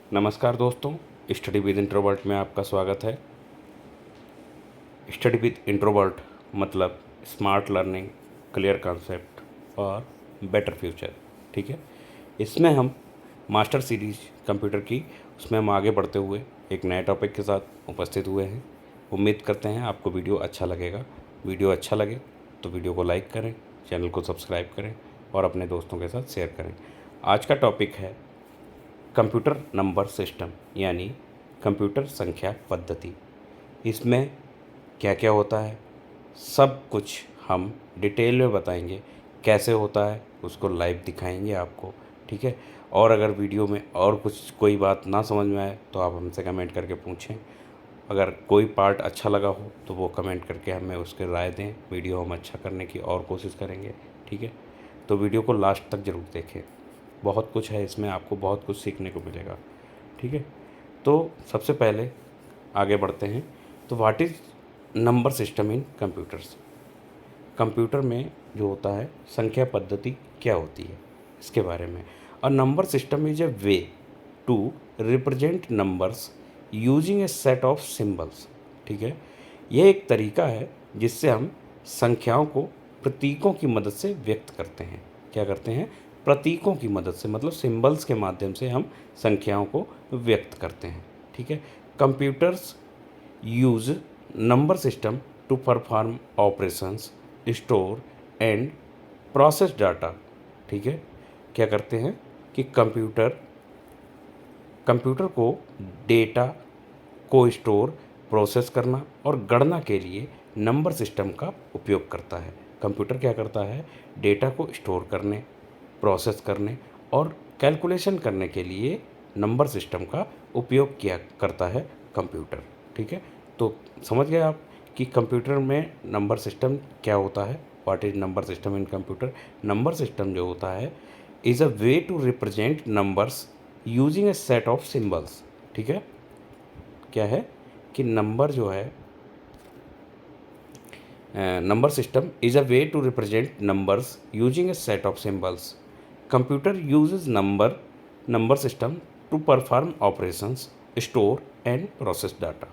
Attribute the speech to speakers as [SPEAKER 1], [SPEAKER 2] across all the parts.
[SPEAKER 1] नमस्कार दोस्तों, study with introvert में आपका स्वागत है। स्टडी विद इंट्रोवर्ट मतलब स्मार्ट लर्निंग, क्लियर कॉन्सेप्ट और बेटर फ्यूचर। ठीक है, इसमें हम मास्टर सीरीज कंप्यूटर की उसमें हम आगे बढ़ते हुए एक नए टॉपिक के साथ उपस्थित हुए हैं। उम्मीद करते हैं आपको वीडियो अच्छा लगेगा। वीडियो अच्छा लगे तो वीडियो को लाइक करें, चैनल को सब्सक्राइब करें और अपने दोस्तों के साथ शेयर करें। आज का टॉपिक है कंप्यूटर नंबर सिस्टम यानी कंप्यूटर संख्या पद्धति। इसमें क्या क्या होता है सब कुछ हम डिटेल में बताएंगे। कैसे होता है उसको लाइव दिखाएंगे आपको। ठीक है, और अगर वीडियो में और कुछ कोई बात ना समझ में आए तो आप हमसे कमेंट करके पूछें। अगर कोई पार्ट अच्छा लगा हो तो वो कमेंट करके हमें उसके राय दें। वीडियो हम अच्छा करने की और कोशिश करेंगे। ठीक है, तो वीडियो को लास्ट तक ज़रूर देखें। बहुत कुछ है इसमें, आपको बहुत कुछ सीखने को मिलेगा। ठीक है, तो सबसे पहले आगे बढ़ते हैं। तो what is number system in computers. Computer में जो होता है संख्या पद्धति क्या होती है इसके बारे में। A number system is a way to represent numbers using a set of symbols. ठीक है, यह एक तरीका है जिससे हम संख्याओं को प्रतीकों की मदद से व्यक्त करते हैं। क्या करते हैं? प्रतीकों की मदद से, मतलब सिंबल्स के माध्यम से हम संख्याओं को व्यक्त करते हैं। ठीक है, computers use number system to perform operations, store and process data. ठीक है, क्या करते हैं कि कंप्यूटर को डेटा को स्टोर, प्रोसेस करना और गणना के लिए नंबर सिस्टम का उपयोग करता है। कंप्यूटर क्या करता है? डेटा को स्टोर करने, प्रोसेस करने और कैलकुलेशन करने के लिए नंबर सिस्टम का उपयोग किया करता है कंप्यूटर। ठीक है, तो समझ गए आप कि कंप्यूटर में नंबर सिस्टम क्या होता है। What is number system in computer. Number system जो होता है is a way to represent numbers using a set of symbols. ठीक है, क्या है कि नंबर जो है, number system is a way to represent numbers using a set of symbols. Computer uses number system to perform operations, store and process data.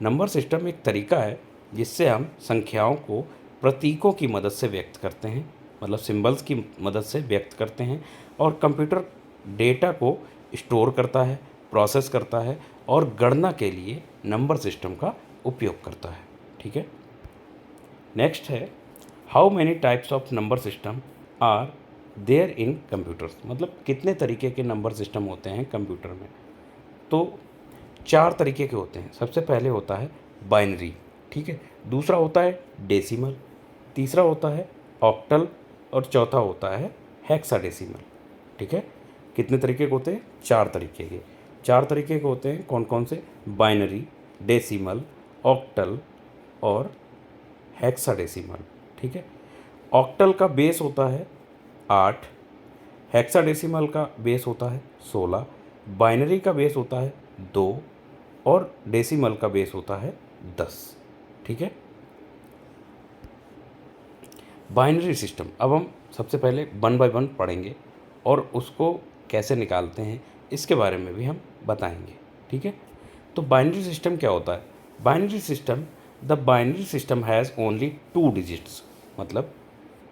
[SPEAKER 1] Number system एक तरीका है जिससे हम संख्याओं को प्रतीकों की मदद से व्यक्त करते हैं, मतलब सिंबल्स की मदद से व्यक्त करते हैं। और कंप्यूटर डेटा को स्टोर करता है, प्रोसेस करता है और गणना के लिए नंबर सिस्टम का उपयोग करता है। ठीक है, नेक्स्ट है how many types of number system are there in computers. मतलब कितने तरीके के नंबर सिस्टम होते हैं कंप्यूटर में। तो 4 तरीके के होते हैं। सबसे पहले होता है बाइनरी। ठीक है, दूसरा होता है डेसिमल, तीसरा होता है ऑक्टल और चौथा होता है हेक्साडेसिमल। ठीक है, कितने तरीके के होते हैं? 4 तरीके के। 4 तरीके के होते हैं। कौन कौन से? बाइनरी, डेसिमल, ऑक्टल और हेक्साडेसिमल। ठीक है, ऑक्टल का बेस होता है 8, हेक्साडेसिमल का बेस होता है 16, बाइनरी का बेस होता है 2 और डेसिमल का बेस होता है 10। ठीक है, बाइनरी सिस्टम अब हम सबसे पहले 1 बाय 1 पढ़ेंगे और उसको कैसे निकालते हैं इसके बारे में भी हम बताएंगे। ठीक है, तो बाइनरी सिस्टम क्या होता है? Binary system, the binary system has only 2 digits. मतलब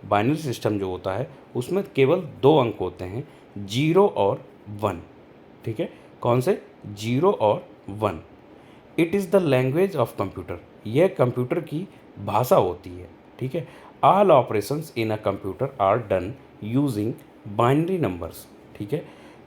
[SPEAKER 1] बाइनरी सिस्टम जो होता है उसमें केवल 2 अंक होते हैं, 0 और 1। ठीक है, कौन से? 0 और 1। It is the language of computer. यह कंप्यूटर की भाषा होती है। ठीक है, all operations in a computer are done using binary numbers. ठीक है,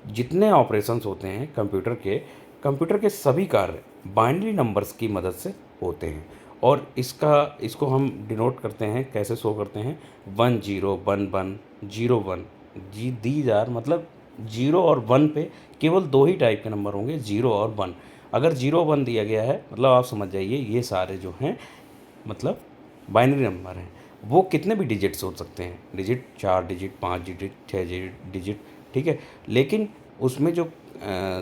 [SPEAKER 1] जितने ऑपरेशंस होते हैं कंप्यूटर के सभी कार्य बाइनरी नंबर्स की मदद से होते हैं। और इसको हम डिनोट करते हैं, कैसे शो करते हैं? 1 0 1 1 0 1 जी दीज आर, मतलब 0 और 1 पे केवल 2 ही टाइप के नंबर होंगे, 0 और 1। अगर 0 1 दिया गया है मतलब आप समझ जाइए ये सारे जो हैं मतलब बाइनरी नंबर हैं। वो कितने भी डिजिट्स हो सकते हैं, डिजिट 4 डिजिट, 5 डिजिट, 6 डिजिट। ठीक है, लेकिन उसमें जो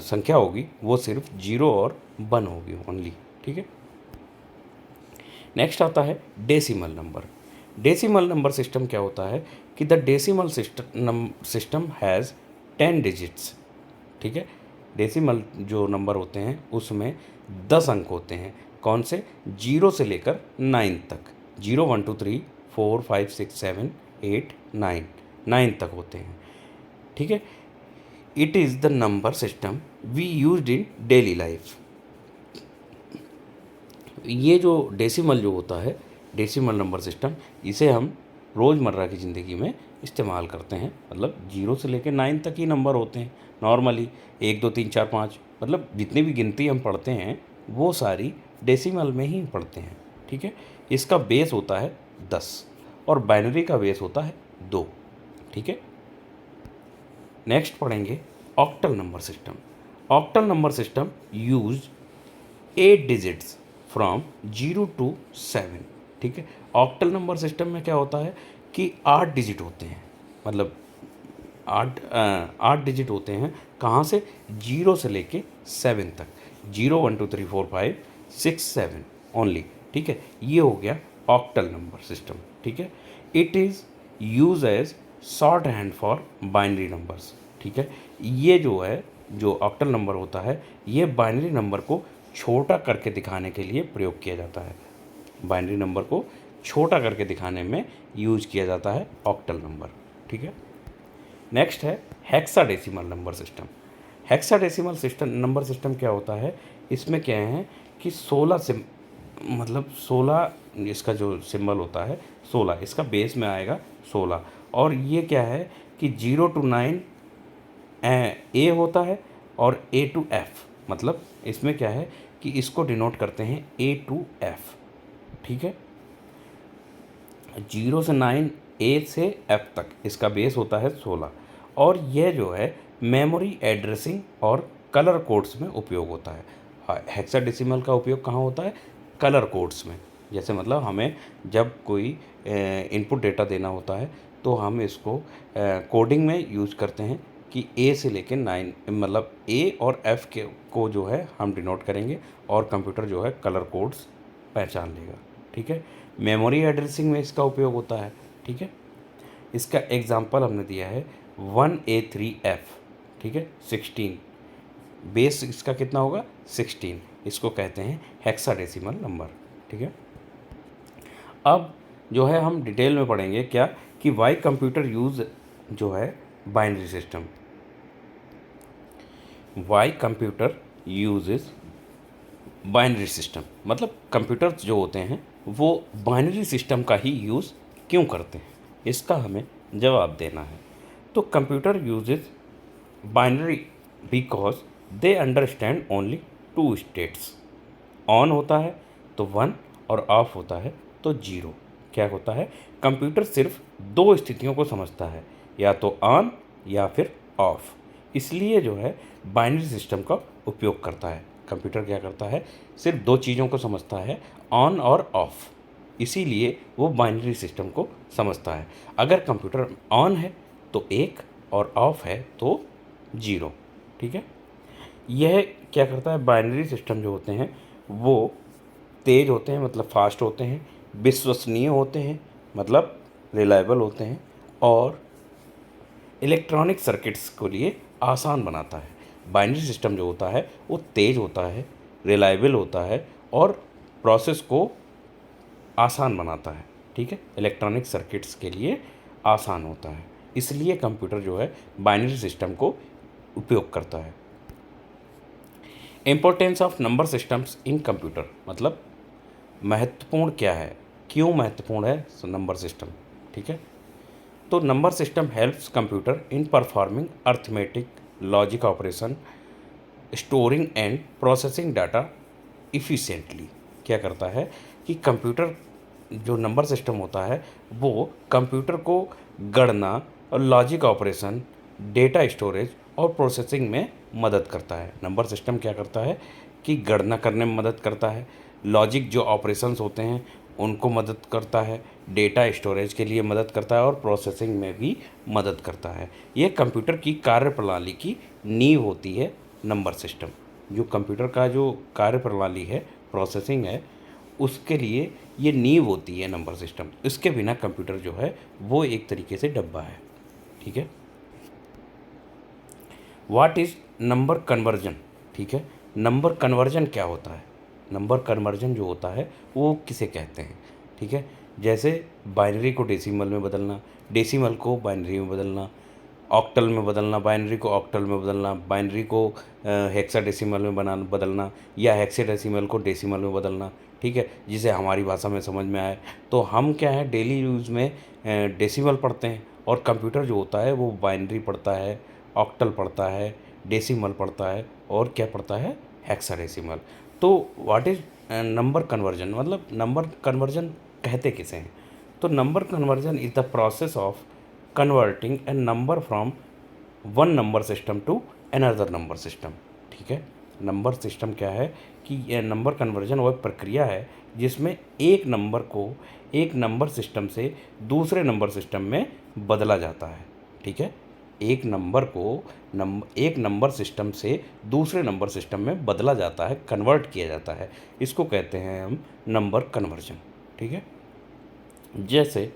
[SPEAKER 1] संख्या होगी वो सिर्फ 0 और 1 होगी ओनली। ठीक है, नेक्स्ट आता है decimal number. Decimal number system क्या होता है कि the decimal system has 10 digits. ठीक है, डेसिमल जो नंबर होते हैं उसमें 10 अंक होते हैं। कौन से? 0 से लेकर 9 तक। 0 1 2 3 4 5 6 7 8 9 9 तक होते हैं। ठीक है। It is the number system we used in daily life. ये जो डेसिमल जो होता है, डेसिमल नंबर सिस्टम, इसे हम रोज़मर्रा की ज़िंदगी में इस्तेमाल करते हैं। मतलब 0 से लेकर 9 तक ही नंबर होते हैं नॉर्मली। 1 2 3 4 5 मतलब जितनी भी गिनती हम पढ़ते हैं वो सारी डेसिमल में ही पढ़ते हैं। ठीक है। इसका बेस होता है 10 और बाइनरी का बेस होता है 2। ठीक है। नेक्स्ट पढ़ेंगे octal number system. Octal number system use 8 digits from 0 to 7। ठीक है। ऑक्टल नंबर सिस्टम में क्या होता है कि 8 डिजिट होते हैं। मतलब 8 डिजिट होते हैं। कहाँ से? 0 से लेके 7 तक। 0 1 2 3 4 5 6 7 ओनली। ठीक है। ये हो गया ऑक्टल नंबर सिस्टम। ठीक है। It is use as short hand for binary numbers. ठीक है। ये जो है, जो ऑक्टल नंबर होता है, ये बाइनरी नंबर को छोटा करके दिखाने के लिए प्रयोग किया जाता है। बाइनरी नंबर को छोटा करके दिखाने में यूज किया जाता है ऑक्टल नंबर। ठीक है। नेक्स्ट है hexadecimal number system. Hexadecimal system number system क्या होता है? इसमें क्या है कि 16 से, मतलब 16 इसका जो सिंबल होता है 16, इसका बेस में आएगा 16। और ये क्या है कि 0 to 9 ए होता है और A to F। मतलब इसमें क्या है कि इसको डिनोट करते हैं A to F। ठीक है। 0 से 9 A से F तक इसका बेस होता है 16। और यह जो है मेमोरी एड्रेसिंग और कलर कोड्स में उपयोग होता है। हेक्साडेसिमल का उपयोग कहाँ होता है? कलर कोड्स में। जैसे मतलब हमें जब कोई इनपुट डेटा देना होता है तो हम इसको कोडिंग में यूज़ करते हैं कि A से लेके 9, मतलब A और F के को जो है हम डिनोट करेंगे और कंप्यूटर जो है कलर कोड्स पहचान लेगा। ठीक है। मेमोरी एड्रेसिंग में इसका उपयोग होता है। ठीक है। इसका एग्जांपल हमने दिया है 1A3F। ठीक है। 16 बेस इसका कितना होगा? 16। इसको कहते हैं हेक्साडेसिमल नंबर। ठीक है। अब जो है हम डिटेल में पढ़ेंगे क्या कि वाई कंप्यूटर यूज़ जो है binary system. Why computer uses binary system, मतलब कंप्यूटर्स जो होते हैं वो बाइनरी सिस्टम का ही यूज़ क्यों करते हैं, इसका हमें जवाब देना है। तो computer uses binary because they understand only 2 states. On होता है तो 1 और ऑफ होता है तो 0। क्या होता है? कंप्यूटर सिर्फ 2 स्थितियों को समझता है, या तो ऑन या फिर ऑफ। इसलिए जो है बाइनरी सिस्टम का उपयोग करता है। कंप्यूटर क्या करता है? सिर्फ 2 चीज़ों को समझता है, ऑन और ऑफ। इसीलिए वो बाइनरी सिस्टम को समझता है। अगर कंप्यूटर ऑन है तो 1 और ऑफ है तो 0। ठीक है। यह क्या करता है? बाइनरी सिस्टम जो होते हैं वो तेज़ होते हैं, मतलब फास्ट होते हैं, विश्वसनीय होते हैं, मतलब रिलायबल होते हैं, और इलेक्ट्रॉनिक सर्किट्स के लिए आसान बनाता है। बाइनरी सिस्टम जो होता है वो तेज़ होता है, रिलायबल होता है और प्रोसेस को आसान बनाता है। ठीक है। इलेक्ट्रॉनिक सर्किट्स के लिए आसान होता है, इसलिए कंप्यूटर जो है बाइनरी सिस्टम को उपयोग करता है। Importance of number systems in computer, मतलब महत्वपूर्ण क्या है, क्यों महत्वपूर्ण है नंबर सिस्टम। ठीक है। तो number system helps computer in performing arithmetic logic operation, storing and processing data efficiently. क्या करता है कि कंप्यूटर जो नंबर सिस्टम होता है वो कंप्यूटर को गणना और लॉजिक ऑपरेशन, डेटा स्टोरेज और प्रोसेसिंग में मदद करता है। नंबर सिस्टम क्या करता है कि गणना करने में मदद करता है, लॉजिक जो ऑपरेशंस होते हैं उनको मदद करता है, डेटा स्टोरेज के लिए मदद करता है और प्रोसेसिंग में भी मदद करता है। ये कंप्यूटर की कार्यप्रणाली की नींव होती है नंबर सिस्टम। जो कंप्यूटर का जो कार्यप्रणाली है, प्रोसेसिंग है, उसके लिए ये नींव होती है नंबर सिस्टम। इसके बिना कंप्यूटर जो है वो एक तरीके से डब्बा है। ठीक है। व्हाट इज़ नंबर कन्वर्जन, ठीक है। नंबर कन्वर्जन क्या होता है? नंबर कन्वर्जन जो होता है वो किसे कहते हैं, ठीक है। जैसे बाइनरी को डेसिमल में बदलना, डेसिमल को बाइनरी में बदलना, ऑक्टल में बदलना, बाइनरी को ऑक्टल में बदलना, बाइनरी को हेक्साडेसिमल में बदलना, या हेक्साडेसिमल को डेसिमल में बदलना, ठीक है, जिसे हमारी भाषा में समझ में आए। तो हम क्या है, डेली यूज़ में डेसिमल पढ़ते हैं, और कंप्यूटर जो होता है वो बाइनरी पढ़ता है, ऑक्टल पढ़ता है, डेसिमल पढ़ता है, और क्या पढ़ता है, हेक्साडेसिमल। तो व्हाट इज़ नंबर कन्वर्जन, मतलब नंबर कन्वर्जन कहते किसे हैं? तो number conversion is the process of converting a number from one number system to another number system, ठीक है। नंबर सिस्टम क्या है कि यह नंबर कन्वर्जन वह प्रक्रिया है जिसमें एक नंबर को एक नंबर सिस्टम से दूसरे नंबर सिस्टम में बदला जाता है, ठीक है। एक नंबर को एक नंबर सिस्टम से दूसरे नंबर सिस्टम में बदला जाता है, कन्वर्ट किया जाता है, इसको कहते हैं हम नंबर कन्वर्जन, ठीक है। जैसे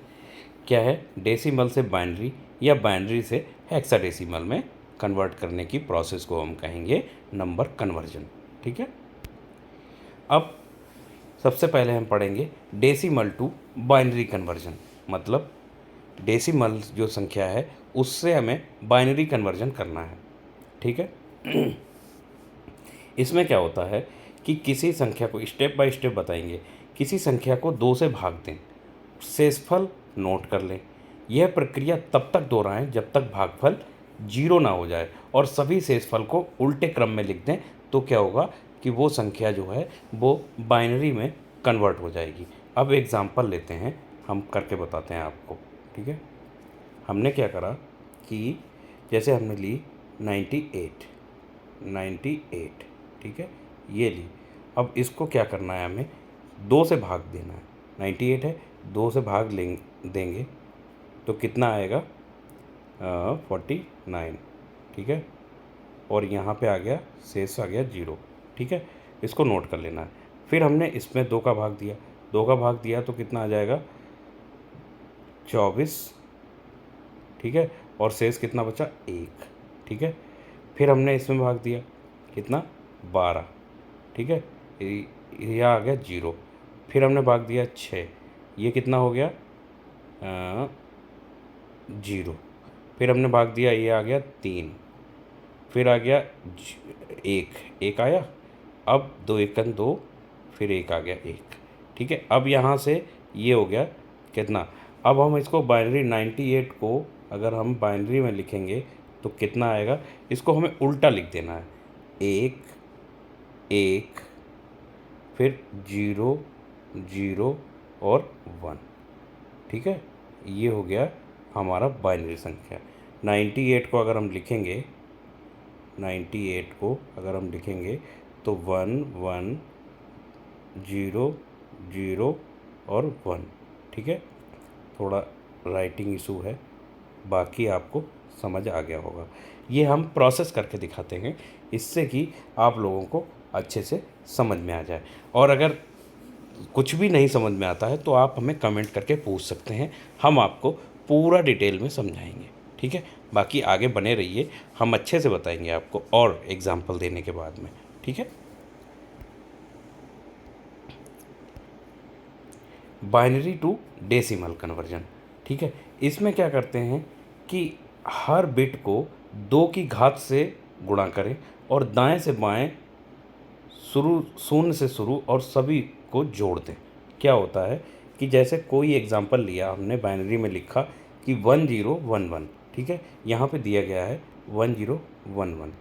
[SPEAKER 1] क्या है, डेसिमल से बाइनरी या बाइनरी से हेक्साडेसिमल में कन्वर्ट करने की प्रोसेस को हम कहेंगे नंबर कन्वर्जन, ठीक है। अब सबसे पहले हम पढ़ेंगे डेसिमल टू बाइनरी कन्वर्जन, मतलब डेसिमल जो संख्या है उससे हमें बाइनरी कन्वर्जन करना है, ठीक है। इसमें क्या होता है कि किसी संख्या को स्टेप बाय स्टेप बताएंगे। किसी संख्या को 2 से भाग दें, शेषफल नोट कर लें। यह प्रक्रिया तब तक दोहराएं जब तक भागफल 0 ना हो जाए, और सभी शेषफल को उल्टे क्रम में लिख दें। तो क्या होगा कि वो संख्या जो है वो बाइनरी में कन्वर्ट हो जाएगी। अब एग्जाम्पल लेते हैं, हम करके बताते हैं आपको, ठीक है। हमने क्या करा कि जैसे हमने ली 98, ठीक है, ये ली। अब इसको क्या करना है, हमें 2 से भाग देना है। 98 है, 2 से भाग देंगे तो कितना आएगा, 49, ठीक है। और यहाँ पे आ गया, शेष आ गया 0, ठीक है। इसको नोट कर लेना है। फिर हमने इसमें 2 का भाग दिया, 2 का भाग दिया तो कितना आ जाएगा, 24, ठीक है। और शेष कितना बचा, 1, ठीक है। फिर हमने इसमें भाग दिया, कितना, 12, ठीक है। ये आ गया 0। फिर हमने भाग दिया 6, ये कितना हो गया, 0। फिर हमने भाग दिया, ये आ गया 3। फिर आ गया 1 आया। अब 2 एकन 2, फिर 1 आ गया 1, ठीक है। अब यहाँ से ये हो गया कितना। अब हम इसको बाइनरी 98 को अगर हम बाइनरी में लिखेंगे तो कितना आएगा, इसको हमें उल्टा लिख देना है, 1 1, फिर 0 0 और 1, ठीक है। ये हो गया हमारा बाइनरी संख्या। 98 को अगर हम लिखेंगे, 98 को अगर हम लिखेंगे तो 1 1 0 0 और 1, ठीक है। थोड़ा राइटिंग इशू है, बाकी आपको समझ आ गया होगा। ये हम प्रोसेस करके दिखाते हैं, इससे कि आप लोगों को अच्छे से समझ में आ जाए। और अगर कुछ भी नहीं समझ में आता है तो आप हमें कमेंट करके पूछ सकते हैं, हम आपको पूरा डिटेल में समझाएंगे, ठीक है। बाकी आगे बने रहिए, हम अच्छे से बताएंगे आपको और एग्जाम्पल देने के बाद में, ठीक है। बाइनरी टू डेसिमल कन्वर्जन, ठीक है। इसमें क्या करते हैं कि हर बिट को 2 की घात से गुणा करें और दाएं से बाएं शुरू, शून्य से शुरू और सभी को जोड़ दें। क्या होता है कि जैसे कोई एग्जांपल लिया हमने, बाइनरी में लिखा कि 1011, ठीक है। यहाँ पे दिया गया है 1011,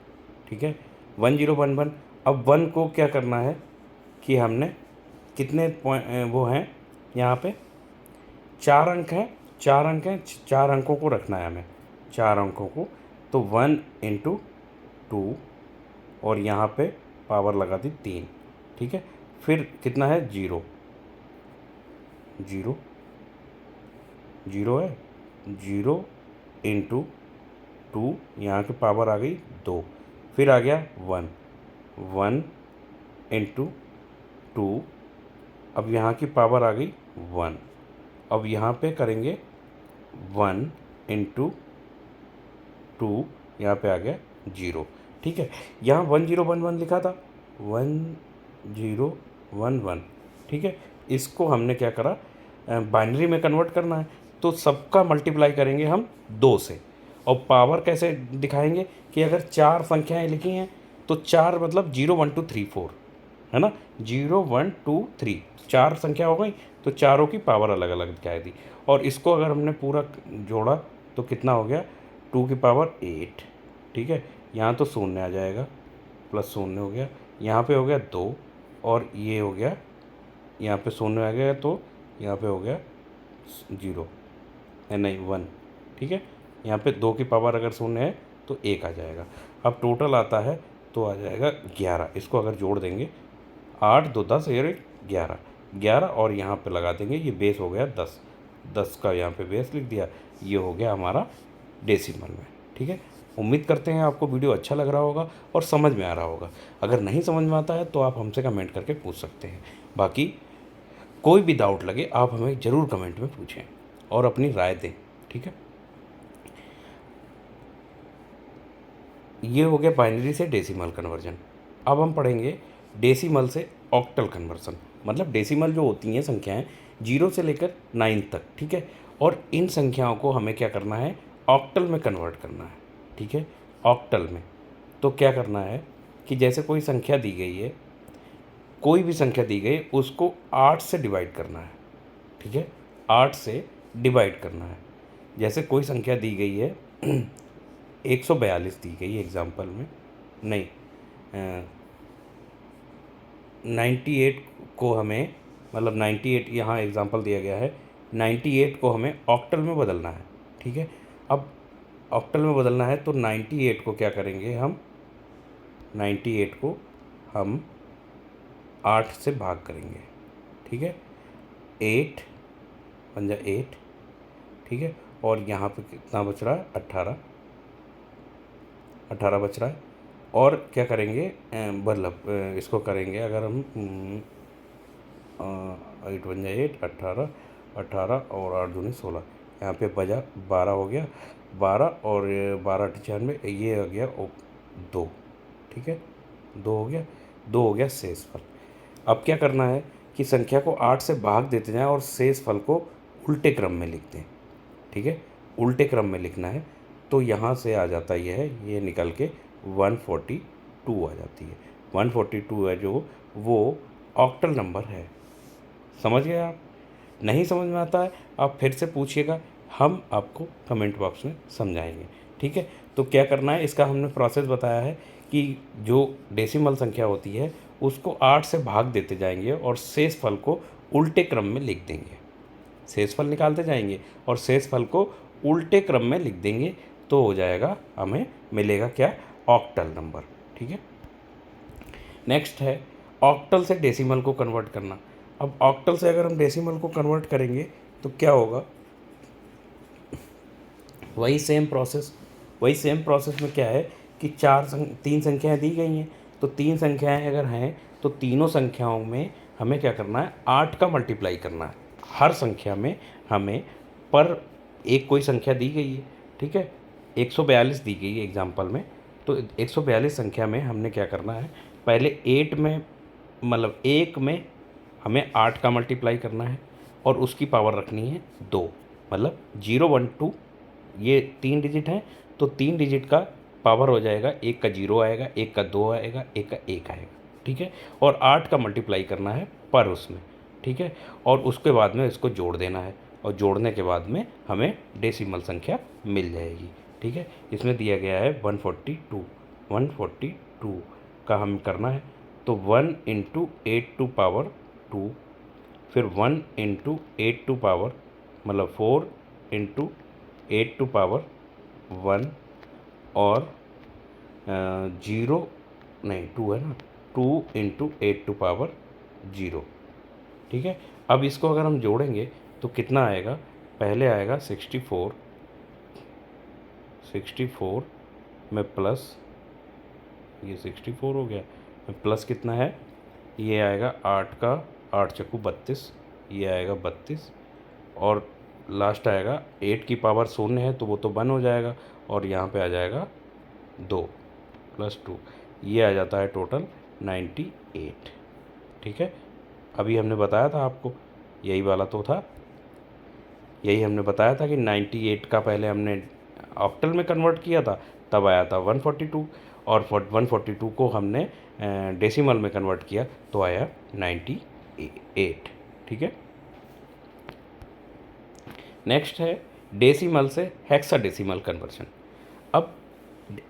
[SPEAKER 1] ठीक है, 1011। अब 1 को क्या करना है कि हमने कितने वो हैं यहाँ पे 4 अंक हैं, 4 अंक हैं, 4 अंकों को रखना है हमें, 4 अंकों को। तो 1 × 2 और यहाँ पे पावर लगा दी 3, ठीक है। फिर कितना है, 0 0 0 है, 0 × 2, यहाँ की पावर आ गई 2। फिर आ गया 1 1 × 2, अब यहाँ की पावर आ गई 1। अब यहाँ पे करेंगे 1 × 2, यहाँ पे आ गया 0, ठीक है। यहाँ 1011 लिखा था, 1011, ठीक है। इसको हमने क्या करा, बाइनरी में कन्वर्ट करना है, तो सबका मल्टीप्लाई करेंगे हम 2 से। और पावर कैसे दिखाएंगे कि अगर 4 संख्याएं लिखी हैं तो 4 मतलब 0 1 2 3 4, है ना। 0 1 2 3 4 संख्या हो गई, तो चारों की पावर अलग अलग दिखाई दी। और इसको अगर हमने पूरा जोड़ा तो कितना हो गया, 2 की पावर 8, ठीक है। यहाँ तो शून्य आ जाएगा, प्लस शून्य हो गया, यहाँ पे हो गया 2, और ये हो गया, यहाँ पे शून्य आ गया तो यहाँ पे हो गया 0, नहीं 1, ठीक है। यहाँ पे 2 की पावर अगर शून्य है तो 1 आ जाएगा। अब टोटल आता है तो आ जाएगा 11। इसको अगर जोड़ देंगे 8 2 10 और 11, 11 और यहाँ पे लगा देंगे, ये बेस हो गया 10, 10 का यहाँ पे बेस लिख दिया, ये हो गया हमारा डेसिमल में, ठीक है। उम्मीद करते हैं आपको वीडियो अच्छा लग रहा होगा और समझ में आ रहा होगा। अगर नहीं समझ में आता है तो आप हमसे कमेंट करके पूछ सकते हैं। बाकी कोई भी डाउट लगे आप हमें ज़रूर कमेंट में पूछें और अपनी राय दें, ठीक है। ये हो गया बाइनरी से डेसिमल कन्वर्जन। अब हम पढ़ेंगे डेसिमल से ऑक्टल कन्वर्सन, मतलब डेसिमल जो होती हैं संख्याएं 0 से लेकर 9 तक, ठीक है। और इन संख्याओं को हमें क्या करना है, ऑक्टल में कन्वर्ट करना है, ठीक है। ऑक्टल में तो क्या करना है कि जैसे कोई संख्या दी गई है, कोई भी संख्या दी गई, उसको 8 से डिवाइड करना है, ठीक है। 8 से डिवाइड करना है। जैसे कोई संख्या दी गई है 142 दी गई एग्जाम्पल में, नहीं 98 को हमें, मतलब 98 यहाँ एग्जाम्पल दिया गया है, 98 को हमें ऑक्टल में बदलना है, ठीक है। अब ऑक्टल में बदलना है तो 98 को क्या करेंगे हम, 98 को हम 8 से भाग करेंगे, ठीक है। 8 बन जा 8, ठीक है। और यहाँ पे कितना बच रहा है, 18, 18 बच रहा है। और क्या करेंगे, मतलब इसको करेंगे अगर हम 8 बन जाए 8, 18, 18 और 8 दूनी 16, यहाँ पे बजा 12 हो गया, 12 और 12 96, ये हो गया 2, ठीक है। 2 हो गया, 2 हो गया शेषफल। अब क्या करना है कि संख्या को 8 से भाग देते जाएं और शेषफल को उल्टे क्रम में लिखते हैं, ठीक है। उल्टे क्रम में लिखना है तो यहाँ से आ जाता ये निकल के 142 आ जाती है। 142 है जो, वो ऑक्टल नंबर है। समझ गए आप? नहीं समझ में आता है आप फिर से पूछिएगा, हम आपको कमेंट बॉक्स में समझाएंगे, ठीक है। तो क्या करना है, इसका हमने प्रोसेस बताया है कि जो डेसिमल संख्या होती है उसको 8 से भाग देते जाएंगे और शेषफल को उल्टे क्रम में लिख देंगे। शेषफल निकालते जाएंगे और शेषफल को उल्टे क्रम में लिख देंगे तो हो जाएगा, हमें मिलेगा क्या, ऑक्टल नंबर, ठीक है। नेक्स्ट है ऑक्टल से डेसिमल को कन्वर्ट करना। अब ऑक्टल से अगर हम डेसिमल को कन्वर्ट करेंगे तो क्या होगा, वही सेम प्रोसेस में क्या है कि 3 संख्याएं दी गई हैं, तो 3 संख्याएं अगर हैं तो तीनों संख्याओं में हमें क्या करना है, 8 का मल्टीप्लाई करना है। हर संख्या में हमें पर एक कोई संख्या दी गई है, ठीक है। 142 दी गई है एग्जाम्पल में, तो 142 संख्या में हमने क्या करना है, पहले 8 में, मतलब 1 में हमें 8 का मल्टीप्लाई करना है और उसकी पावर रखनी है 2, मतलब 0 1 2, ये 3 डिजिट हैं तो 3 डिजिट का पावर हो जाएगा, एक का 0 आएगा, एक का 2 आएगा, एक का 1 आएगा, ठीक है। और 8 का मल्टीप्लाई करना है पर उसमें, ठीक है। और उसके बाद में इसको जोड़ देना है और जोड़ने के बाद में हमें डेसिमल संख्या मिल जाएगी, ठीक है। इसमें दिया गया है 142 का हम करना है तो 1 × 8 टू पावर 2, फिर 1 × 8 टू पावर, मतलब 4 × 8 टू पावर 1 और 0 नहीं 2 है ना, 2 × 8 टू पावर 0, ठीक है। अब इसको अगर हम जोड़ेंगे तो कितना आएगा, पहले आएगा 64 में प्लस, ये 64 हो गया, प्लस कितना है, ये आएगा 8 का 8 चक्कू 32, ये आएगा 32 और लास्ट आएगा 8 की पावर 0 है तो वो तो 1 हो जाएगा और यहाँ पे आ जाएगा 2, प्लस 2, ये आ जाता है टोटल 98। ठीक है, अभी हमने बताया था आपको, यही वाला तो था, यही हमने बताया था कि 98 का पहले हमने ऑक्टल में कन्वर्ट किया था, तब आया था 142, और 142 को हमने डेसिमल में कन्वर्ट किया तो आया 98। ठीक है, नेक्स्ट है डेसिमल से हेक्साडेसिमल कन्वर्जन। अब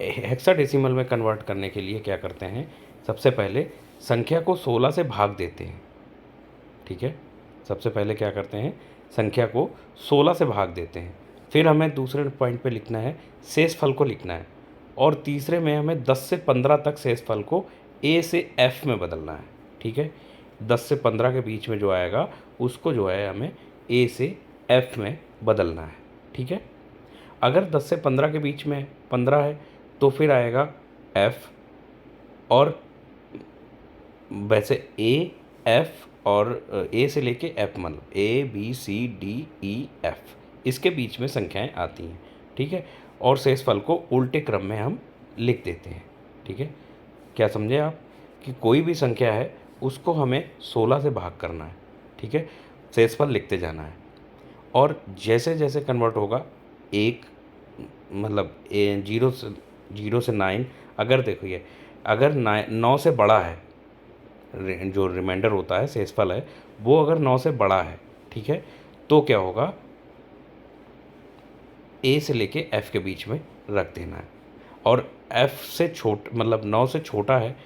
[SPEAKER 1] हेक्साडेसिमल में कन्वर्ट करने के लिए क्या करते हैं, सबसे पहले संख्या को 16 से भाग देते हैं। ठीक है, सबसे पहले क्या करते हैं, संख्या को 16 से भाग देते हैं। फिर हमें दूसरे पॉइंट पे लिखना है, शेषफल को लिखना है, और तीसरे में हमें 10 से 15 तक शेषफल को ए से एफ में बदलना है। ठीक है, 10 से 15 के बीच में जो आएगा उसको जो है हमें ए से एफ में बदलना है। ठीक है, अगर 10 से 15 के बीच में 15 है तो फिर आएगा एफ, और वैसे ए एफ और ए से लेके एफ, मतलब A B C D E F, इसके बीच में संख्याएं आती हैं। ठीक है, और शेषफल को उल्टे क्रम में हम लिख देते हैं। ठीक है, क्या समझे आप, कि कोई भी संख्या है उसको हमें 16 से भाग करना है। ठीक है, शेषफल लिखते जाना है, और जैसे जैसे कन्वर्ट होगा एक, मतलब 0 से 9, अगर देखिए अगर 9 से बड़ा है, जो रिमाइंडर होता है शेषफल है वो अगर 9 से बड़ा है, ठीक है, तो क्या होगा, ए से लेके एफ के बीच में रख देना है, और एफ से मतलब 9 से छोटा है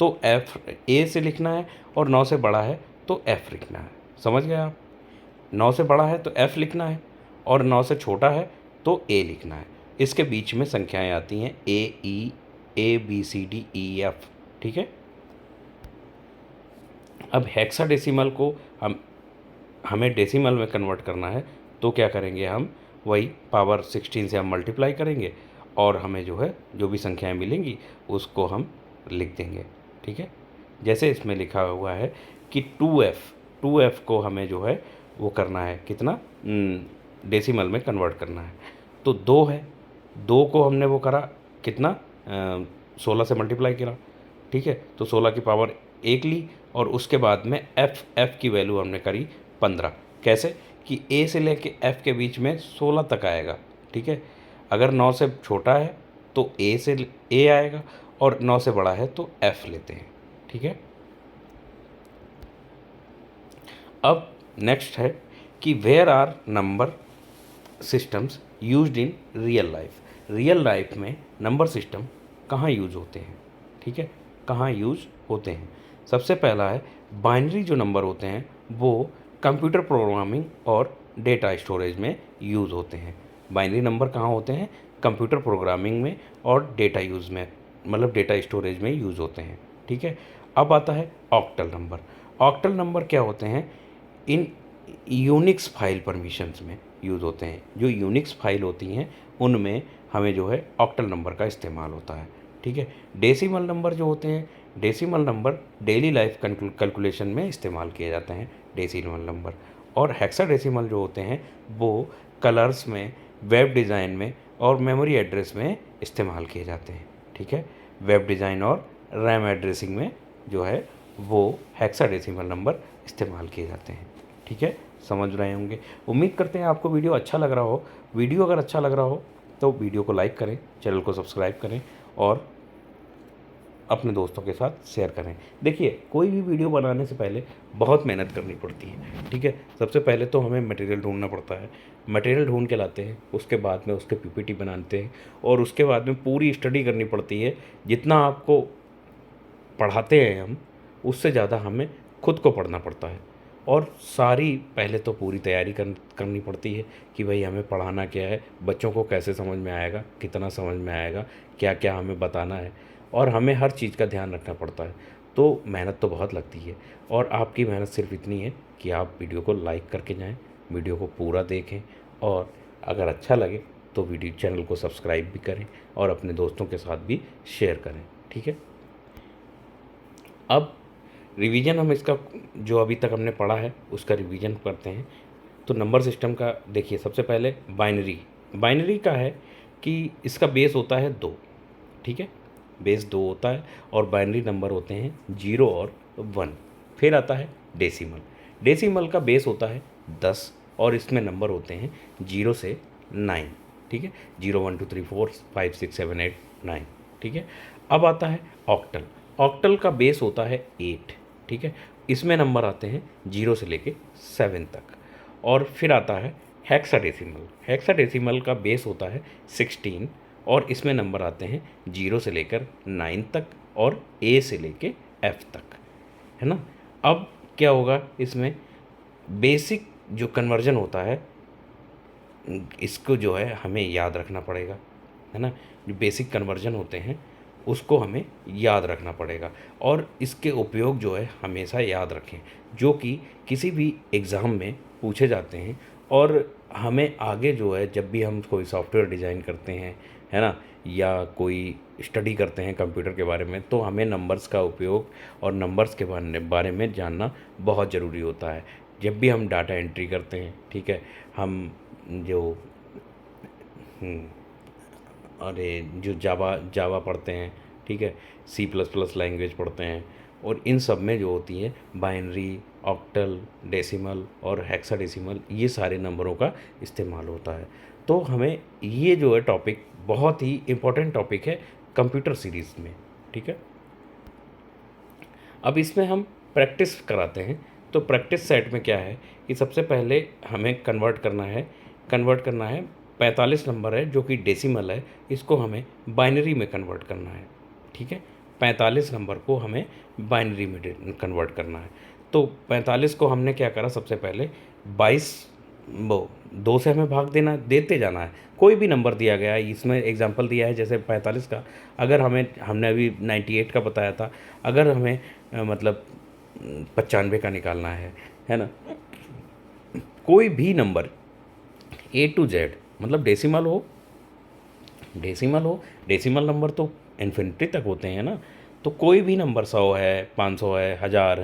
[SPEAKER 1] तो एफ ए से लिखना है, और 9 से बड़ा है तो एफ लिखना है। समझ गए आप, 9 से बड़ा है तो एफ लिखना है, और 9 से छोटा है तो ए लिखना है। इसके बीच में संख्याएं आती हैं A B C D E F. ठीक है, अब हेक्साडेसिमल को हमें डेसिमल में कन्वर्ट करना है, तो क्या करेंगे, हम वही पावर 16 से हम मल्टीप्लाई करेंगे, और हमें जो है जो भी संख्याएं मिलेंगी उसको हम लिख देंगे। ठीक है, जैसे इसमें लिखा हुआ है कि 2f को हमें जो है वो करना है कितना, डेसिमल में कन्वर्ट करना है, तो 2 है, 2 को हमने वो करा कितना, 16 से मल्टीप्लाई करा। ठीक है, तो 16 की पावर 1 ली, और उसके बाद में एफ की वैल्यू हमने करी 15। कैसे कि ए से लेके एफ के बीच में 16 तक आएगा। ठीक है, अगर 9 से छोटा है तो ए आएगा, और 9 से बड़ा है तो एफ लेते हैं। ठीक है, अब नेक्स्ट है कि where are number systems used in real life. Real life में नंबर सिस्टम कहाँ यूज होते हैं। ठीक है, कहाँ यूज होते हैं, सबसे पहला है बाइनरी जो नंबर होते हैं वो कंप्यूटर प्रोग्रामिंग और डेटा स्टोरेज में यूज़ होते हैं। बाइनरी नंबर कहाँ होते हैं, कंप्यूटर प्रोग्रामिंग में और डेटा यूज़ में, मतलब डेटा स्टोरेज में यूज़ होते हैं। ठीक है, अब आता है ऑक्टल नंबर। ऑक्टल नंबर क्या होते हैं, इन यूनिक्स फाइल परमिशंस में यूज़ होते हैं। जो यूनिक्स फाइल होती हैं उनमें हमें जो है ऑक्टल नंबर का इस्तेमाल होता है। ठीक है, डेसिमल नंबर जो होते हैं, decimal number daily life calculation में इस्तेमाल किए जाते हैं डेसिमल नंबर, और हेक्साडेसिमल जो होते हैं वो कलर्स में, वेब डिज़ाइन में और मेमोरी एड्रेस में इस्तेमाल किए जाते हैं। ठीक है, वेब डिज़ाइन और रैम एड्रेसिंग में जो है वो हेक्साडेसिमल नंबर इस्तेमाल किए जाते हैं। ठीक है, समझ रहे होंगे। उम्मीद करते हैं आपको वीडियो अच्छा लग रहा हो। वीडियो अगर अच्छा लग रहा हो तो वीडियो को लाइक करें, चैनल को सब्सक्राइब करें और अपने दोस्तों के साथ शेयर करें। देखिए, कोई भी वीडियो बनाने से पहले बहुत मेहनत करनी पड़ती है। ठीक है, सबसे पहले तो हमें मटेरियल ढूंढना पड़ता है, मटेरियल ढूंढ के लाते हैं, उसके बाद में उसके पीपीटी बनाते हैं, और उसके बाद में पूरी स्टडी करनी पड़ती है। जितना आपको पढ़ाते हैं हम, उससे ज़्यादा हमें खुद को पढ़ना पड़ता है, और सारी पहले तो पूरी तैयारी करनी पड़ती है कि भाई हमें पढ़ाना क्या है, बच्चों को कैसे समझ में आएगा, कितना समझ में आएगा, क्या क्या हमें बताना है, और हमें हर चीज़ का ध्यान रखना पड़ता है। तो मेहनत तो बहुत लगती है, और आपकी मेहनत सिर्फ इतनी है कि आप वीडियो को लाइक करके जाएं, वीडियो को पूरा देखें, और अगर अच्छा लगे तो वीडियो चैनल को सब्सक्राइब भी करें और अपने दोस्तों के साथ भी शेयर करें। ठीक है, अब रिवीजन हम इसका जो अभी तक हमने पढ़ा है उसका रिवीजन करते हैं। तो नंबर सिस्टम का देखिए, सबसे पहले बाइनरी का है कि इसका बेस होता है 2। ठीक है, बेस 2 होता है और बाइनरी नंबर होते हैं 0 और 1। फिर आता है डेसिमल। डेसिमल का बेस होता है 10 और इसमें नंबर होते हैं 0 से 9, ठीक है। 0 1 2 3 4 5 6 7 8 9, ठीक है। अब आता है ऑक्टल। ऑक्टल का बेस होता है 8, ठीक है। इसमें नंबर आते हैं 0 से लेके 7 तक। और फिर आता है हेक्साडेसिमल। हेक्साडेसिमल का बेस होता है 16 और इसमें नंबर आते हैं 0 से लेकर 9 तक और ए से लेके एफ तक, है ना। अब क्या होगा इसमें, बेसिक जो कन्वर्जन होता है इसको जो है हमें याद रखना पड़ेगा, है ना। जो बेसिक कन्वर्जन होते हैं उसको हमें याद रखना पड़ेगा और इसके उपयोग जो है हमेशा याद रखें, जो कि किसी भी एग्ज़ाम में पूछे जाते हैं। और हमें आगे जो है जब भी हम कोई सॉफ्टवेयर डिज़ाइन करते हैं, है ना, या कोई स्टडी करते हैं कंप्यूटर के बारे में, तो हमें नंबर्स का उपयोग और नंबर्स के बारे में जानना बहुत ज़रूरी होता है। जब भी हम डाटा एंट्री करते हैं, ठीक है, हम जो अरे जो जावा जावा पढ़ते हैं, ठीक है, सी प्लस प्लस लैंग्वेज पढ़ते हैं, और इन सब में जो होती है बाइनरी, ऑक्टल, डेसिमल और हेक्साडेसिमल, ये सारे नंबरों का इस्तेमाल होता है। तो हमें ये जो है टॉपिक बहुत ही इम्पोर्टेंट टॉपिक है कंप्यूटर सीरीज़ में, ठीक है। अब इसमें हम प्रैक्टिस कराते हैं। तो प्रैक्टिस सेट में क्या है कि सबसे पहले हमें कन्वर्ट करना है 45 नंबर है जो कि डेसिमल है, इसको हमें बाइनरी में कन्वर्ट करना है, ठीक है। 45 नंबर को हमें बाइनरी में कन्वर्ट करना है। तो 45 को हमने क्या करा, सबसे पहले 22 वो 2 से हमें भाग देते जाना है। कोई भी नंबर दिया गया है, इसमें एग्जांपल दिया है जैसे 45 का, अगर हमने अभी 98 का बताया था, अगर हमें मतलब 95 का निकालना है ना, कोई भी नंबर A to Z, मतलब डेसिमल नंबर तो इन्फिनिटी तक होते हैं ना। तो कोई भी नंबर 100 है, 500 है, 1000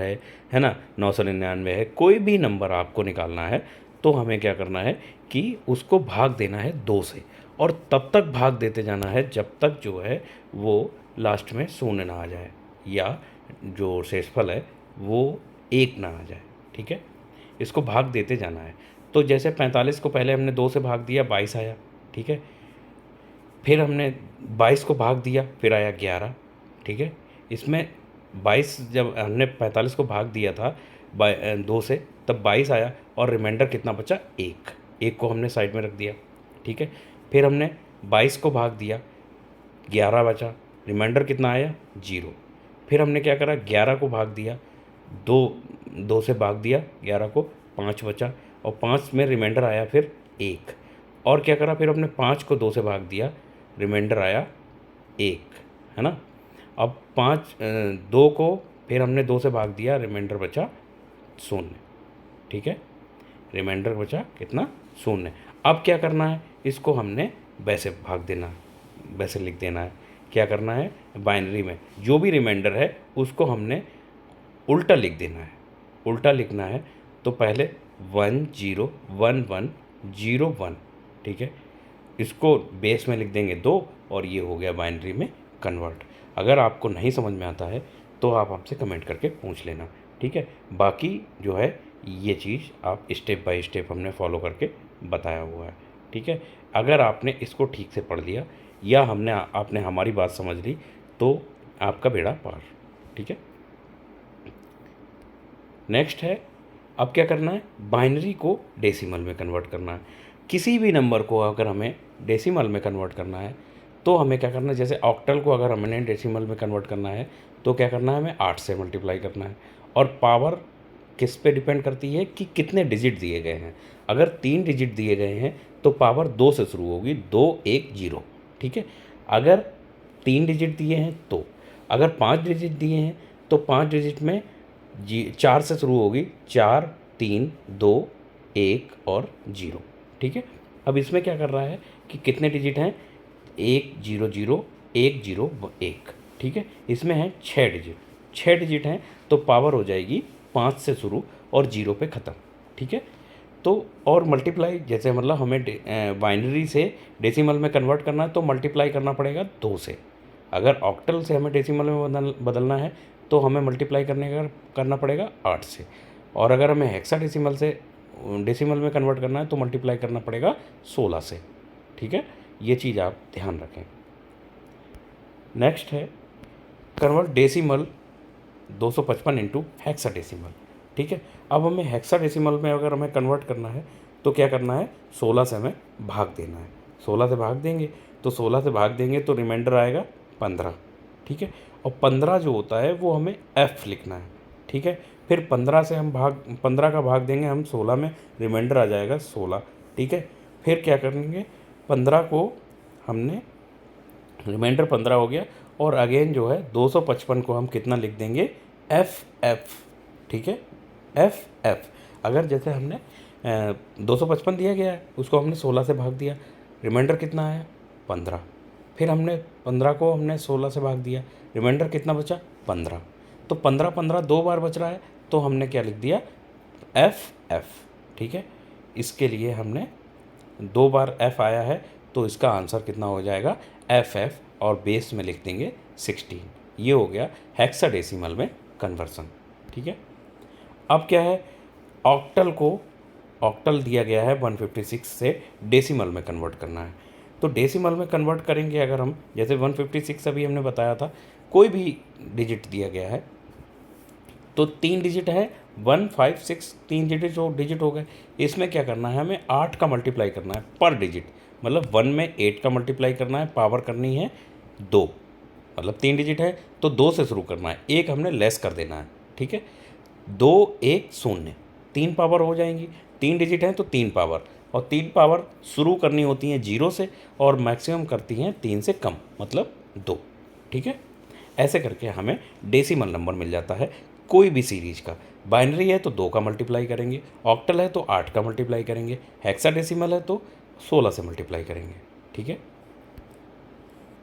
[SPEAKER 1] है ना, 999 है, कोई भी नंबर आपको निकालना है तो हमें क्या करना है कि उसको भाग देना है 2 से, और तब तक भाग देते जाना है जब तक जो है वो लास्ट में शून्य ना आ जाए, या जो शेषफल है वो 1 ना आ जाए, ठीक है। इसको भाग देते जाना है। तो जैसे 45 को पहले हमने 2 से भाग दिया, 22 आया, ठीक है। फिर हमने 22 को भाग दिया, फिर आया 11, ठीक है। इसमें 22 जब हमने 45 को भाग दिया था 2 से, तब 22 आया और रिमाइंडर कितना बचा, 1 को हमने साइड में रख दिया, ठीक है। फिर हमने 22 को भाग दिया, 11 बचा, रिमाइंडर कितना आया, 0। फिर हमने क्या करा, 11 को भाग दिया, 2 से भाग दिया 11 को, 5 बचा, और 5 में रिमाइंडर आया फिर 1। और क्या करा, फिर हमने 5 को 2 से भाग दिया, रिमाइंडर आया 1, है ना। अब 2 को फिर हमने 2 से भाग दिया, रिमाइंडर बचा 0, ठीक है। रिमाइंडर बचा कितना, 0। अब क्या करना है, इसको हमने वैसे भाग देना, वैसे लिख देना है। क्या करना है, बाइनरी में जो भी रिमाइंडर है उसको हमने उल्टा लिख देना है। उल्टा लिखना है तो पहले 1 0 1 1 0 1, ठीक है। इसको बेस में लिख देंगे 2 और ये हो गया बाइनरी में कन्वर्ट। अगर आपको नहीं समझ में आता है तो आप हमसे कमेंट करके पूछ लेना, ठीक है। बाकी जो है ये चीज़ आप स्टेप बाय स्टेप हमने फॉलो करके बताया हुआ है, ठीक है। अगर आपने इसको ठीक से पढ़ लिया या आपने हमारी बात समझ ली तो आपका बेड़ा पार, ठीक है। नेक्स्ट है, अब क्या करना है, बाइनरी को डेसिमल में कन्वर्ट करना है। किसी भी नंबर को अगर हमें डेसिमल में कन्वर्ट करना है तो हमें क्या करना है, जैसे ऑक्टल को अगर हमने डेसिमल में कन्वर्ट करना है तो क्या करना है, हमें 8 से मल्टीप्लाई करना है। और पावर किस पे डिपेंड करती है कि कितने डिजिट दिए गए हैं। अगर 3 डिजिट दिए गए हैं तो पावर 2 से शुरू होगी, 2 1 0, ठीक है। अगर 3 डिजिट दिए हैं तो, अगर 5 डिजिट दिए हैं तो 5 डिजिट में 4 से शुरू होगी, 4 3 2 1 और 0, ठीक है। अब इसमें क्या कर रहा है कि कितने डिजिट हैं, 1 0 0 1 0 1, ठीक है। इसमें है 6 डिजिट हैं तो पावर हो जाएगी 5 से शुरू और 0 पे ख़त्म, ठीक है। तो और मल्टीप्लाई, जैसे मतलब हमें बाइनरी से डेसिमल में कन्वर्ट करना है तो मल्टीप्लाई करना पड़ेगा 2 से, अगर ऑक्टल से हमें डेसिमल में बदलना है तो हमें मल्टीप्लाई करना पड़ेगा 8 से, और अगर हमें हेक्साडेसिमल से डेसिमल में कन्वर्ट करना है तो मल्टीप्लाई करना पड़ेगा 16 से। ठीक है, ये चीज़ आप ध्यान रखें। नेक्स्ट है कन्वर्ट डेसिमल 255 इंटू हेक्साडेसिमल। ठीक है, अब हमें हेक्साडेसिमल में अगर हमें कन्वर्ट करना है तो क्या करना है, 16 से हमें भाग देना है। 16 से भाग देंगे तो 16 से भाग देंगे तो रिमाइंडर आएगा 15। ठीक है, और 15 जो होता है वो हमें एफ लिखना है। ठीक है, फिर 15 से हम 15 का भाग देंगे हम 16 में, रिमाइंडर आ जाएगा 16। ठीक है, फिर क्या करेंगे, 15 को हमने रिमाइंडर 15 हो गया, और अगेन जो है 255 को हम कितना लिख देंगे, एफ एफ। ठीक है, एफ एफ। अगर जैसे हमने 255 दिया गया है, उसको हमने 16 से भाग दिया, रिमाइंडर कितना आया 15, फिर हमने 15 को हमने 16 से भाग दिया, रिमाइंडर कितना बचा 15, तो 15 15 दो बार बच रहा है, तो हमने क्या लिख दिया, एफ एफ। ठीक है, इसके लिए हमने 2 बार एफ आया है, तो इसका आंसर कितना हो जाएगा, एफ एफ, और बेस में लिख देंगे 16। ये हो गया हेक्साडेसिमल में कन्वर्सन। ठीक है, अब क्या है, ऑक्टल दिया गया है 156 से डेसिमल में कन्वर्ट करना है। तो डेसिमल में कन्वर्ट करेंगे अगर हम, जैसे 156 अभी हमने बताया था, कोई भी डिजिट दिया गया है तो 3 डिजिट है, 1 5 6, 3 डिजिट हो गए। इसमें क्या करना है, हमें 8 का मल्टीप्लाई करना है पर डिजिट, मतलब 1 में 8 का मल्टीप्लाई करना है, पावर करनी है 2, मतलब 3 डिजिट है तो 2 से शुरू करना है, एक हमने लेस कर देना है। ठीक है, 2 1 0, 3 पावर हो जाएंगी, 3 डिजिट हैं तो 3 पावर, और 3 पावर शुरू करनी होती हैं 0 से और मैक्सिमम करती हैं 3 से कम, मतलब 2। ठीक है, ऐसे करके हमें डेसिमल नंबर मिल जाता है कोई भी सीरीज का। बाइनरी है तो 2 का मल्टीप्लाई करेंगे, ऑक्टल है तो 8 का मल्टीप्लाई करेंगे, हेक्साडेसिमल है तो 16 से मल्टीप्लाई करेंगे। ठीक है,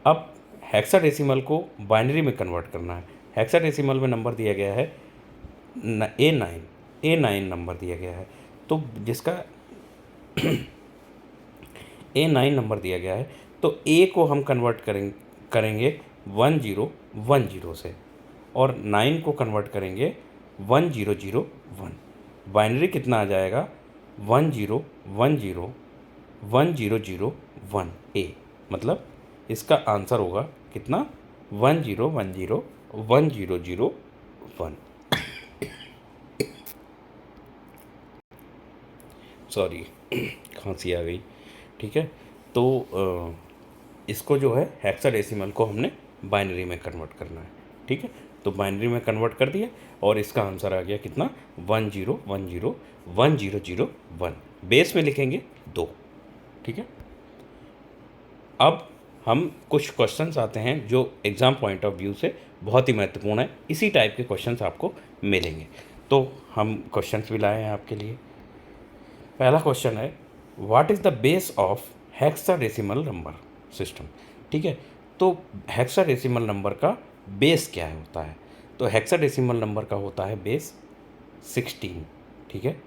[SPEAKER 1] अब हेक्साडेसिमल को बाइनरी में कन्वर्ट करना है। हेक्साडेसिमल में नंबर दिया गया है A9 नंबर दिया गया है, तो जिसका A9 नंबर दिया गया है, तो A को हम कन्वर्ट करेंगे 1010 से, और 9 को कन्वर्ट करेंगे 1001। बाइनरी कितना आ जाएगा, 10101001 A, मतलब इसका आंसर होगा कितना, 10101001। सॉरी, खांसी आ गई। ठीक है, तो इसको जो है हेक्साडेसिमल को हमने बाइनरी में कन्वर्ट करना है। ठीक है, तो बाइनरी में कन्वर्ट कर दिया और इसका आंसर आ गया कितना, 10101001। बेस में लिखेंगे 2। ठीक है, अब हम कुछ क्वेश्चंस आते हैं जो एग्ज़ाम पॉइंट ऑफ व्यू से बहुत ही महत्वपूर्ण है, इसी टाइप के क्वेश्चंस आपको मिलेंगे, तो हम क्वेश्चंस भी लाए हैं आपके लिए। पहला क्वेश्चन है, what is the base of hexadecimal number system. ठीक है, तो हेक्साडेसिमल नंबर का बेस क्या होता है, तो हेक्साडेसिमल नंबर का होता है बेस 16। ठीक है,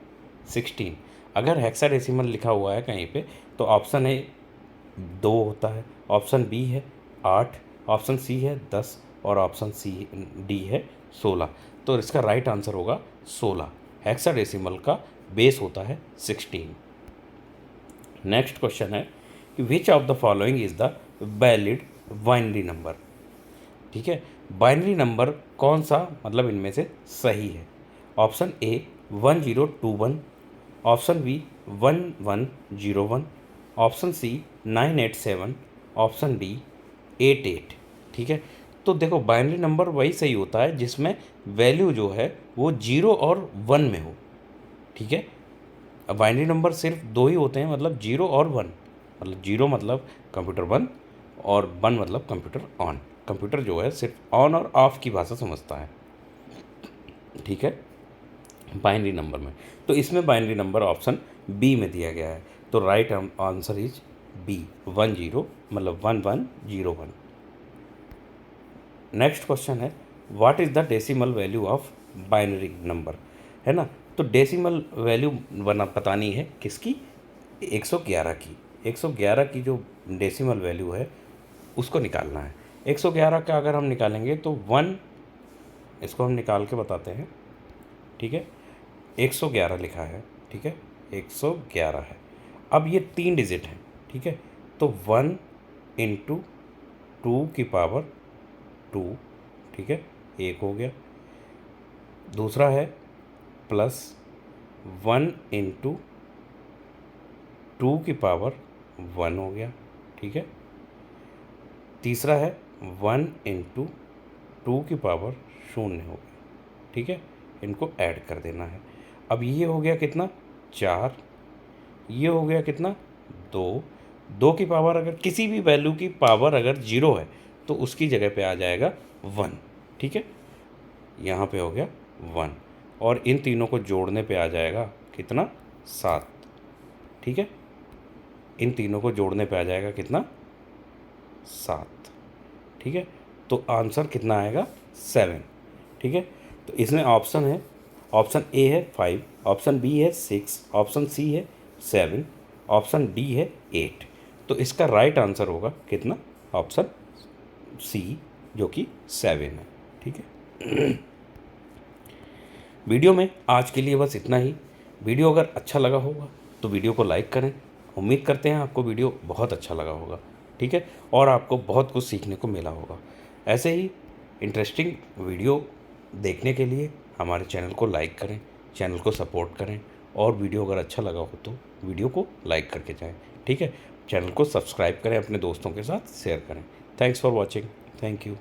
[SPEAKER 1] 16। अगर हेक्साडेसिमल लिखा हुआ है कहीं पे तो ऑप्शन ए 2 होता है, ऑप्शन बी है 8, ऑप्शन सी है 10, और ऑप्शन डी है 16, तो इसका राइट आंसर होगा 16। हेक्साडेसिमल का बेस होता है 16। नेक्स्ट क्वेश्चन है कि which of the following is the valid binary number. ठीक है, बाइनरी नंबर कौन सा, मतलब इनमें से सही है। Option A 1021, option B 1101, option C 987, option D 88। ठीक है, तो देखो बाइनरी नंबर वही सही होता है जिसमें वैल्यू जो है वो 0 और 1 में हो। ठीक है, अब बाइनरी नंबर सिर्फ 2 ही होते हैं, मतलब 0 और 1, मतलब 0 मतलब कंप्यूटर बंद और 1 मतलब कंप्यूटर ऑन। कंप्यूटर जो है सिर्फ ऑन और ऑफ की भाषा समझता है। ठीक है, बाइनरी नंबर में, तो इसमें बाइनरी नंबर ऑप्शन बी में दिया गया है, तो राइट आंसर इज बी 10, मतलब 1101। नेक्स्ट क्वेश्चन है, what is the decimal value of binary number, है ना। तो डेसिमल वैल्यू बतानी है किसकी, 111 की। 111 की जो डेसिमल वैल्यू है उसको निकालना है। 111 का अगर हम निकालेंगे तो 1, इसको हम निकाल के बताते हैं, ठीक है। 111 लिखा है, ठीक है, 111 है। अब ये 3 डिजिट हैं, ठीक है, तो 1 इंटू 2 की पावर 2, ठीक है, 1 हो गया। दूसरा है प्लस 1 इंटू 2 की पावर 1 हो गया, ठीक है। तीसरा है 1 इंटू 2 की पावर 0 हो गया, ठीक है। इनको ऐड कर देना है। अब ये हो गया कितना, 4, ये हो गया कितना, 2। 2 की पावर अगर किसी भी वैल्यू की पावर अगर 0 है तो उसकी जगह पे आ जाएगा 1, ठीक है। यहाँ पे हो गया 1 और इन तीनों को जोड़ने पे आ जाएगा कितना, 7, ठीक है। इन तीनों को जोड़ने पे आ जाएगा कितना, 7, ठीक है। तो आंसर कितना आएगा, 7, ठीक है। तो इसमें ऑप्शन है, ऑप्शन ए है 5, ऑप्शन बी है 6, ऑप्शन सी है 7, ऑप्शन डी है 8। तो इसका राइट आंसर होगा कितना, ऑप्शन सी, जो कि 7 है, ठीक है। वीडियो में आज के लिए बस इतना ही। वीडियो अगर अच्छा लगा होगा तो वीडियो को लाइक करें। उम्मीद करते हैं आपको वीडियो बहुत अच्छा लगा होगा, ठीक है, और आपको बहुत कुछ सीखने को मिला होगा। ऐसे ही इंटरेस्टिंग वीडियो देखने के लिए हमारे चैनल को लाइक करें, चैनल को सपोर्ट करें, और वीडियो अगर अच्छा लगा हो तो वीडियो को लाइक करके जाएं, ठीक है। चैनल को सब्सक्राइब करें, अपने दोस्तों के साथ शेयर करें। Thanks for watching, thank you.